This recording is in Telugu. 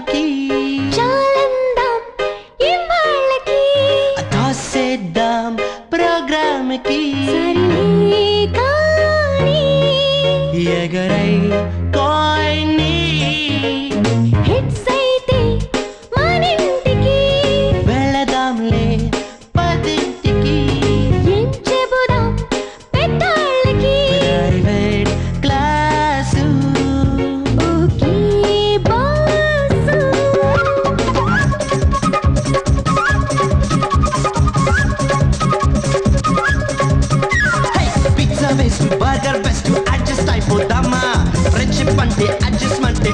చారుకి చాలందాం ఇవాళ్ళకి తోసేద్దాం ప్రోగ్రామ్ కి సరే కానీ ఎగరై కోయిని హిట్స్ అయితే మనింటికి వెళదాంలే పదింటికి ఏం చెబుదాం పెద్దాళ్ళకి private class okay boss pizza waste burger best adjust అయిపోదామా ఫ్రెండ్షిప్ అంటే అడ్జస్ట్మెంట్